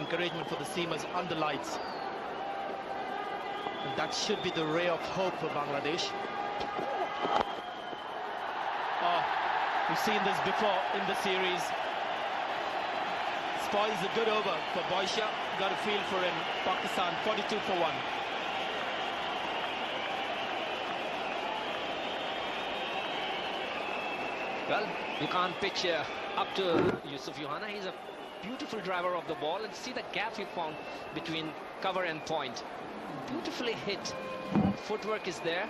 encouragement for the seamers under lights. And that should be the ray of hope for Bangladesh. Oh, we've seen this before in the series. Spoils a good over for Boysha. Got a feel for him. Pakistan 42 for 1. Well, you can't pitch up to Yousaf Yohana. He's a beautiful driver of the ball, and see the gap he found between cover and point. Beautifully hit. Footwork is there.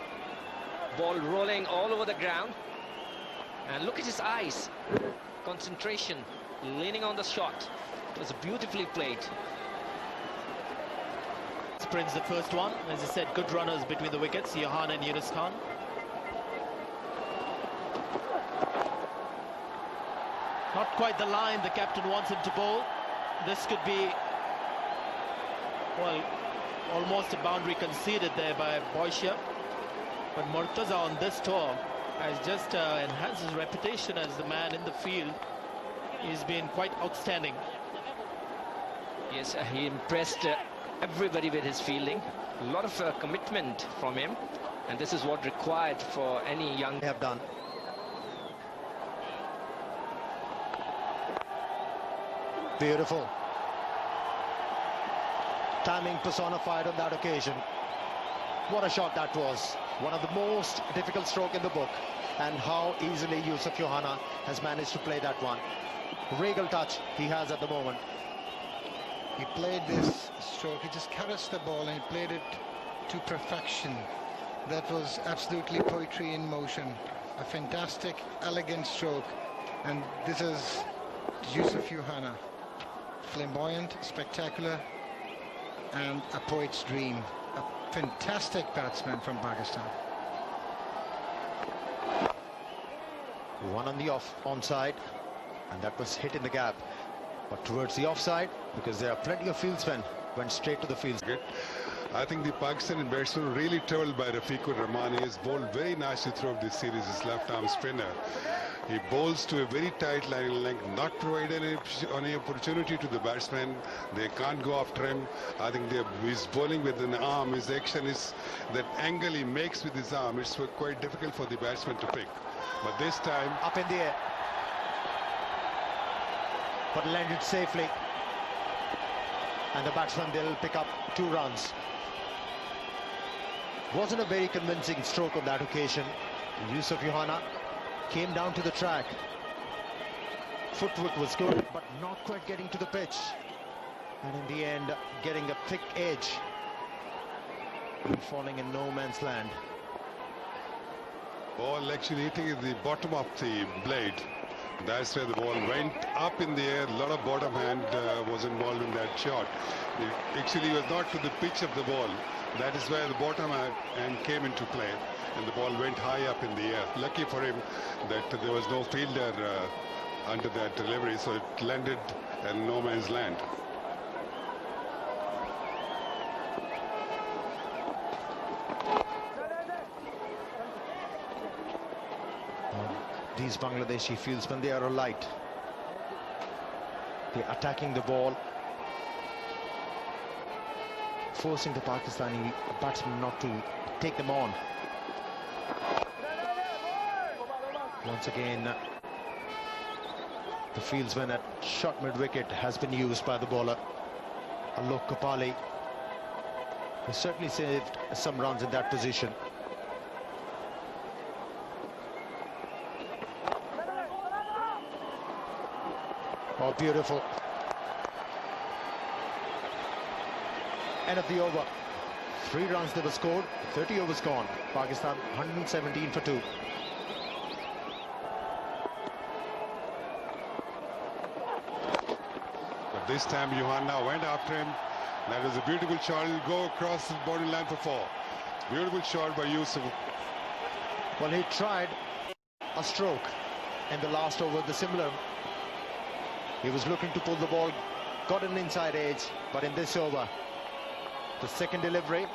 Ball rolling all over the ground. And look at his eyes. Concentration, leaning on the shot. It was beautifully played. Sprints the first one. As I said, good runners between the wickets, Yohana and Yunus Khan. Not quite the line the captain wants him to bowl. This could be, well, almost a boundary conceded there by Boysha. But Murtaza on this tour has just enhanced his reputation as the man in the field. He's been quite outstanding. Yes, he impressed everybody with his fielding. A lot of commitment from him. And this is what required for any young... have done. Beautiful. Timing personified on that occasion. What a shot that was. One of the most difficult stroke in the book. And how easily Yousaf Yohana has managed to play that one. Regal touch he has at the moment. He played this stroke. He just caressed the ball and he played it to perfection. That was absolutely poetry in motion. A fantastic, elegant stroke. And this is Yousaf Yohana. Flamboyant, spectacular, and a poet's dream. A fantastic batsman from Pakistan. One on the onside, and that was hit in the gap. But towards the offside, because there are plenty of fieldsmen, went straight to the field. I think the Pakistani batsman were really troubled by Rafiqur Rahman. He has bowled very nicely throughout this series, his left-arm spinner. He bowls to a very tight line length, not providing any opportunity to the batsman. They can't go after him. I think he's bowling with an arm. His action is that angle he makes with his arm. It's quite difficult for the batsman to pick. But this time... Up in the air. But landed safely. And the batsman, they'll pick up 2 runs. Wasn't a very convincing stroke on that occasion. Yousaf Yohana came down to the track. Footwork was good, but not quite getting to the pitch. And in the end, getting a thick edge. And falling in no man's land. Ball actually hitting at the bottom of the blade. That's where the ball went up in the air. A lot of bottom hand was involved in that shot. It actually was not to the pitch of the ball. That is where the bottom hand came into play. And the ball went high up in the air. Lucky for him that there was no fielder under that delivery, so it landed in no man's land. These Bangladeshi fieldsmen, they are alight. They're attacking the ball, forcing the Pakistani batsmen not to take them on. Once again, the fieldsman at short mid-wicket has been used by the bowler, Alok Kapali. He certainly saved some runs in that position. Oh, beautiful. End of the over. 3 runs they were scored, 30 overs gone. Pakistan 117 for 2. But this time Yohana went after him. That was a beautiful shot. He'll go across the bottom line for 4. Beautiful shot by Yousaf. Well, he tried a stroke in the last over, the similar. He was looking to pull the ball, got an inside edge, but in this over, the second delivery,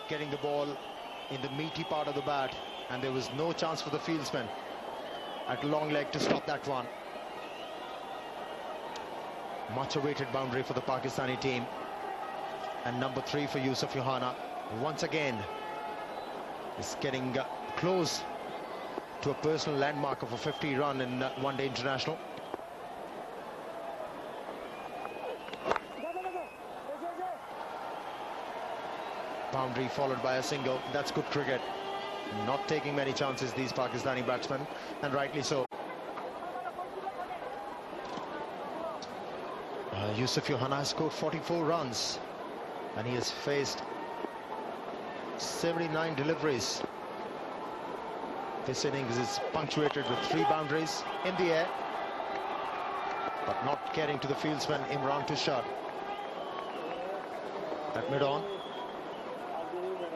getting the ball in the meaty part of the bat, and there was no chance for the fieldsman at long leg to stop that one. Much awaited boundary for the Pakistani team. And number 3 for Yousaf Yohana. Once again, is getting close to a personal landmark of a 50 run in one-day international. Boundary followed by a single. That's good cricket. Not taking many chances, these Pakistani batsmen, and rightly so. Yousaf Yohana has scored 44 runs and he has faced 79 deliveries. This innings is punctuated with 3 boundaries in the air, but not getting to the fieldsman Imran Tushar at mid-on.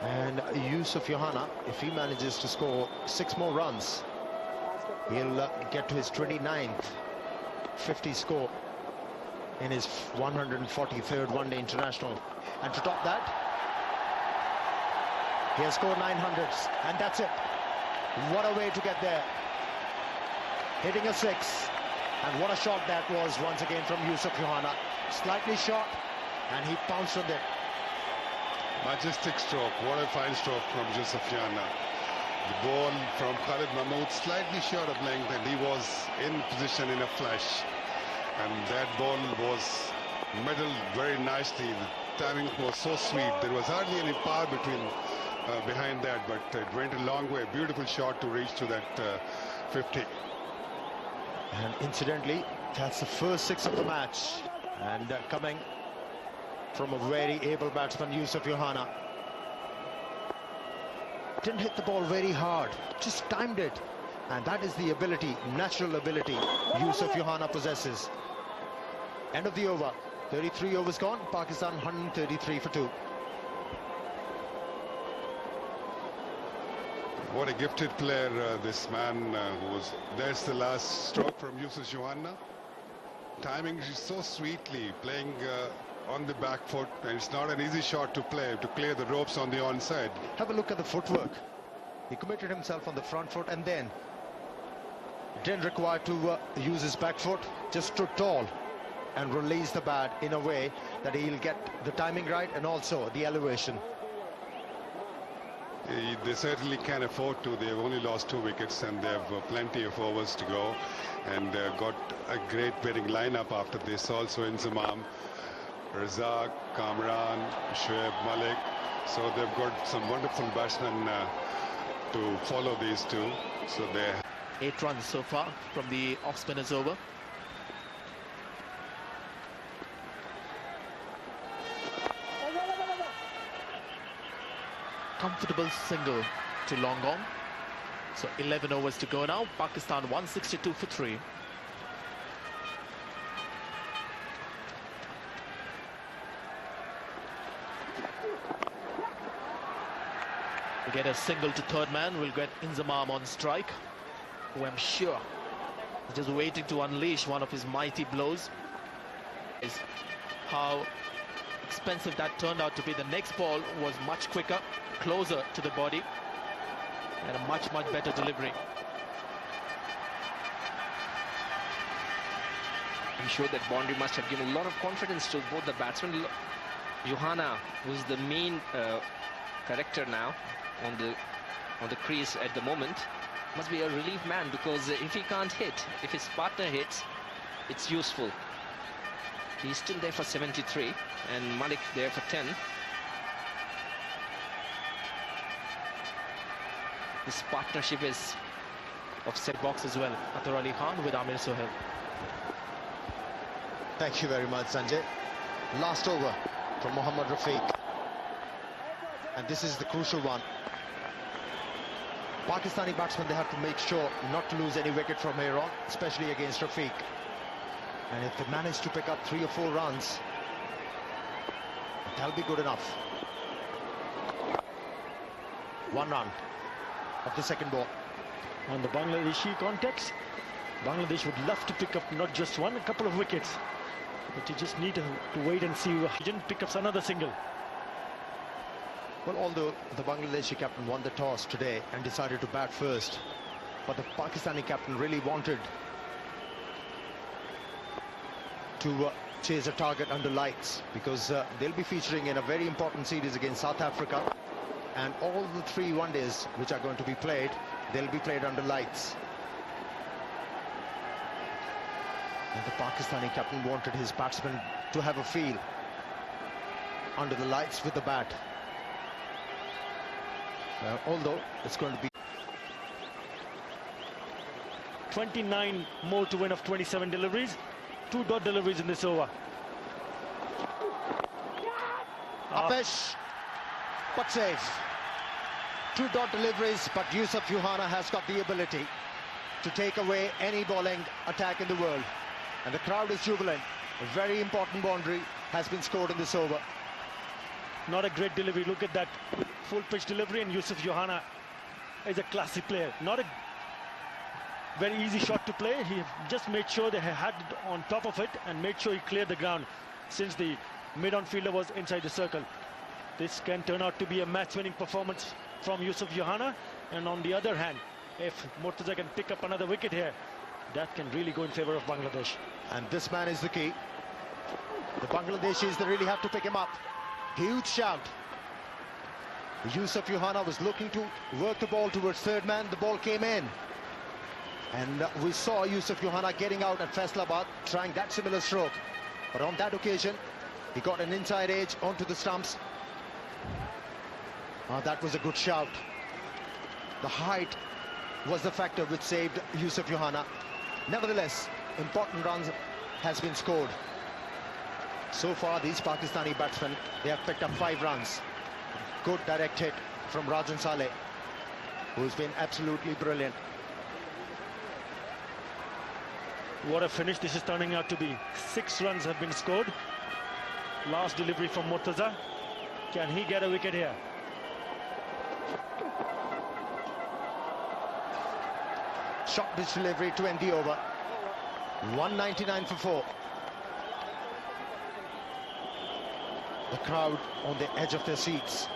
And Yousaf Yohana, if he manages to score 6 more runs, he'll get to his 29th 50 score in his 143rd one-day international. And to top that, he has scored 900s, and that's it. What a way to get there. Hitting a 6, and what a shot that was once again from Yousaf Yohana. Slightly short, and he pounced on it. Majestic stroke. What a fine stroke from Yousaf Yohana. The ball from Khalid Mahmood slightly short of length, and he was in position in a flash. And that ball was middled very nicely. The timing was so sweet. There was hardly any power behind that, but it went a long way. Beautiful shot to reach to that 50. And incidentally, that's the first 6 of the match. And coming from a very able batsman, Yousaf Yohana. Didn't hit the ball very hard, just timed it. And that is the ability, natural ability, Yousaf Yohana possesses. End of the over. 33 overs gone. Pakistan 133 for 2. What a gifted player this man was. There's the last stroke from Yousaf Yohana. Timing is so sweetly, playing on the back foot, and it's not an easy shot to play, to clear the ropes on the onside. Have a look at the footwork. He committed himself on the front foot and then didn't require to use his back foot, just stood tall and released the bat in a way that he'll get the timing right and also the elevation. They certainly can afford to. They've only lost 2 wickets and they have plenty of overs to go, and got a great batting lineup after this. Also Inzamam, Razak, Kamran, Shoaib Malik. So they've got some wonderful batsmen to follow these two. So they're 8 runs so far from the off-spinners over. Comfortable single to long on. So 11 overs to go now. Pakistan 162 for 3. We get a single to third man. We'll get Inzamam on strike, who I'm sure is just waiting to unleash one of his mighty blows. Is how expensive that turned out to be. The next ball was much quicker, closer to the body, and a much better delivery. I'm sure that boundary must have given a lot of confidence to both the batsmen. Yohana, who's the main character now on the crease at the moment, must be a relief man, because if he can't hit, if his partner hits, it's useful. He's still there for 73 and Malik there for 10. This partnership is Of set box as well. Athar Ali Khan with Amir Sohail. Thank you very much, Sanjay. Last over from Mohammad Rafiq. And this is the crucial one. Pakistani batsmen, they have to make sure not to lose any wicket from here on, especially against Rafiq. And if they manage to pick up 3 or 4 runs, that'll be good enough. 1 run of the second ball. On the Bangladeshi context, Bangladesh would love to pick up not just one, a couple of wickets. But you just need to wait and see. He didn't pick up another single. Well, although the Bangladeshi captain won the toss today and decided to bat first, but the Pakistani captain really wanted to chase a target under lights, because they'll be featuring in a very important series against South Africa, and all the 3 one-days which are going to be played, they'll be played under lights. And the Pakistani captain wanted his batsmen to have a feel under the lights with the bat. Although it's going to be 29 more to win of 27 deliveries, 2 dot deliveries in this over. Apesh, but safe. 2 dot deliveries, but Yousaf Yohana has got the ability to take away any bowling attack in the world. And the crowd is jubilant. A very important boundary has been scored in this over. Not a great delivery. Look at that full pitch delivery, and Yousaf Yohana is a classic player. Not a very easy shot to play. He just made sure they had it on top of it and made sure he cleared the ground since the mid-on fielder was inside the circle. This can turn out to be a match-winning performance from Yousaf Yohana. And on the other hand, if Murtaza can pick up another wicket here, that can really go in favour of Bangladesh. And this man is the key. The Bangladeshis, they really have to pick him up. Huge shout. Yousaf Yohana was looking to work the ball towards third man. The ball came in. And we saw Yousaf Yohana getting out at Faisalabad, trying that similar stroke. But on that occasion, he got an inside edge onto the stumps. That was a good shout. The height was the factor which saved Yousaf Yohana. Nevertheless, important runs has been scored. So far, these Pakistani batsmen, they have picked up 5 runs. Good direct hit from Rajan Saleh, who's been absolutely brilliant. What a finish this is turning out to be. 6 runs have been scored. Last delivery from Murtaza. Can he get a wicket here? Short pitch delivery to end the over. 199 for 4. The crowd on the edge of their seats.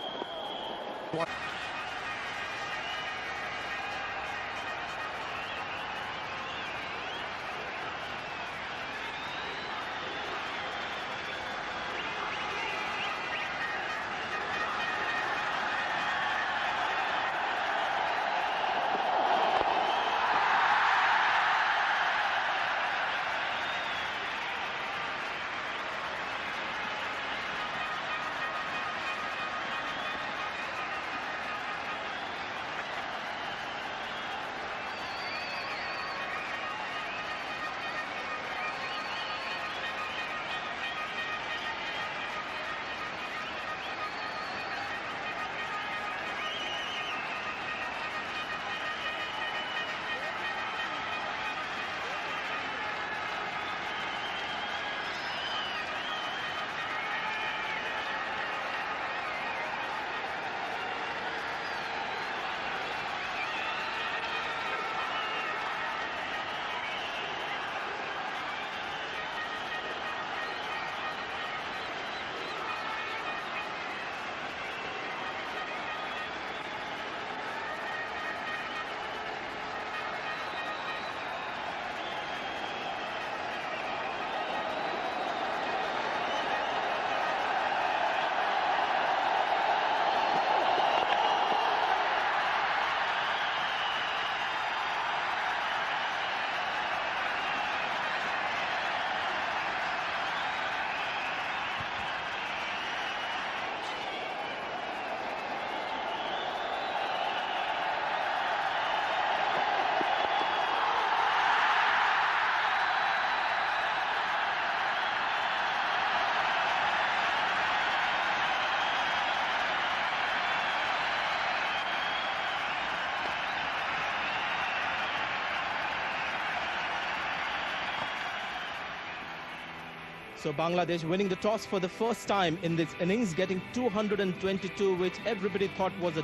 So Bangladesh winning the toss for the first time in this innings, getting 222, which everybody thought was a